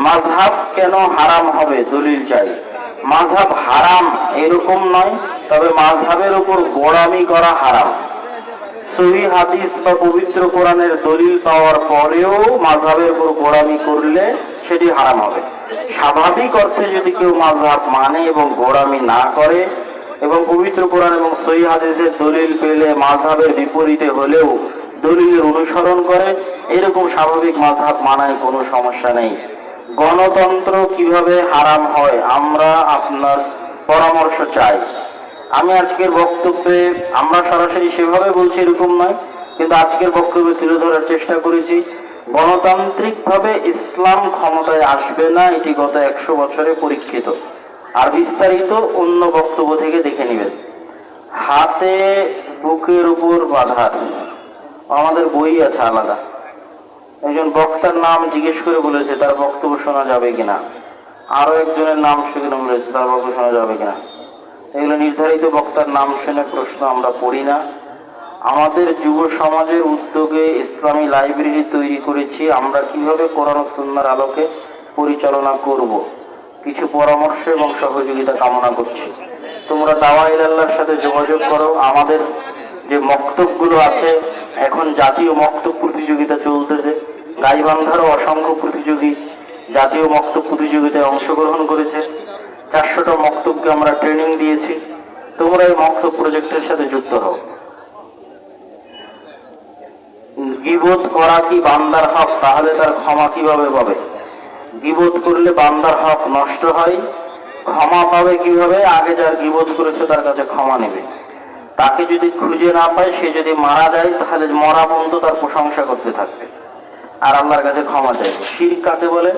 মাযহাব কেন হারাম হবে দলিল চাই। মাযহাব হারাম এরকম নয়, তবে মাযহাবের উপর গোড়ামি করা হারাম। সহিহ হাদিস বা পবিত্র কোরআনের দলিল পাওয়ার পরেও মাযহাবের উপর গোড়ামি করলে সেটি হারাম হবে। স্বাভাবিক অর্থে যদি কেউ মাযহাব মানে এবং গোড়ামি না করে এবং পবিত্র কোরআন এবং সহিহ হাদিসের দলিল পেলে মাযহাবের বিপরীতে হলেও দলিলের অনুসরণ করে, এরকম স্বাভাবিক মাযহাব মানায় কোনো সমস্যা নেই। গণতন্ত্র কিভাবে হারাম হয় আমরা আপনার পরামর্শ চাই। আমি আজকের বক্তব্যে আমরা সরাসরি সেভাবে বলছি এরকম নয়, কিন্তু আজকের বক্তব্যে তুলে ধরার চেষ্টা করেছি গণতান্ত্রিকভাবে ইসলাম ক্ষমতায় আসবে না, এটি গত 100 বছরে পরীক্ষিত। আর বিস্তারিত অন্য বক্তব্য থেকে দেখে নেবেন। হাতে বুকের উপর বাঁধার আমাদের বই আছে আলাদা। একজন বক্তার নাম জিজ্ঞেস করে বলেছে তার বক্তব্য শোনা যাবে কিনা, আরো একজনের নাম সেখানে বলেছে তার বক্তব্য শোনা যাবে কিনা। এগুলো নির্ধারিত বক্তার নাম শুনে প্রশ্ন আমরা পড়ি না। আমাদের যুব সমাজের উদ্যোগে ইসলামী লাইব্রেরি তৈরি করেছি। আমরা কিভাবে কোরআন ও সুন্নাহর আলোকে পরিচালনা করব, কিছু পরামর্শ এবং সহযোগিতা কামনা করছি। তোমরা দাওয়া ইলাল্লাহর সাথে যোগাযোগ করো। আমাদের যে মক্তবগুলো আছে, এখন জাতীয় মক্তব প্রতিযোগিতা চলতেছে। গাইবান্ধারও অসংখ্য প্রতিযোগী জাতীয় মক্তব প্রতিযোগিতায় অংশগ্রহণ করেছে। 400টা মক্তবকে আমরা ট্রেনিং দিয়েছি। তোমরা এই মক্তব প্রজেক্টের সাথে যুক্ত হও। গীবত করা কি বান্দার হক? তাহলে তার ক্ষমা কিভাবে পাবে? গীবত করলে বান্দার হক নষ্ট হয়। ক্ষমা পাবে কিভাবে? আগে যার গীবত করেছে তার কাছে ক্ষমা নেবে। তাকে যদি খুঁজে না পায়, সে যদি মারা যায়, তাহলে মরা পর্যন্ত তার প্রশংসা করতে থাকবে আর আল্লাহর কাছে ক্ষমা চাইবে। শিরক কাকে বলে?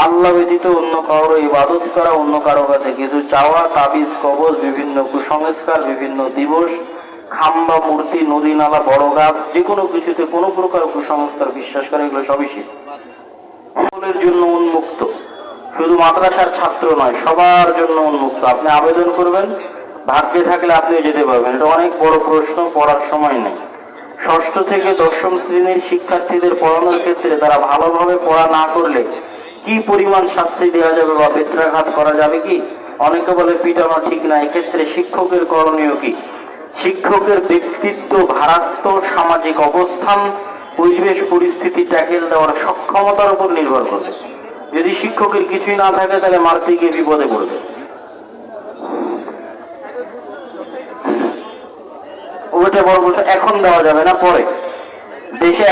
আল্লাহ ব্যতীত অন্য কারো ইবাদত করা, অন্য কারো কাছে কিছু চাওয়া, তাবিজ কবজ, বিভিন্ন কুসংস্কার, বিভিন্ন দিবস, খাম্বা, মূর্তি, নদী নালা, বড় গাছ, যে কোনো কিছুতে কোনো প্রকার কুসংস্কার বিশ্বাস করে, এগুলো সবই শিরক। সকলের জন্য উন্মুক্ত, শুধু মাদ্রাসার ছাত্র নয়, সবার জন্য উন্মুক্ত। আপনি আবেদন করবেন, ভাগ্যে থাকলে আপনিও যেতে পারবেন। এটা অনেক বড় প্রশ্ন, পড়ার সময় নেই। 6ষ্ঠ থেকে 10ম শ্রেণীর শিক্ষার্থীদের পড়ানোর ক্ষেত্রে তারা ভালোভাবে পড়া না করলে কি পরিমাণ শাস্তি দেওয়া যাবে বা বেত্রাঘাত করা যাবে কি? অনেকে বলে পিটানো ঠিক না। এক্ষেত্রে শিক্ষকের করণীয় কি? শিক্ষকের ব্যক্তিত্ব, ভারাত্ম, সামাজিক অবস্থান, পরিবেশ পরিস্থিতি ট্যাকেল দেওয়ার সক্ষমতার উপর নির্ভর করবে। যদি শিক্ষকের কিছুই না থাকে, তাহলে মারতে গিয়ে বিপদে পড়বে। ওইটা বড় কথা, এখন দেওয়া যাবে না, পরে। দেশে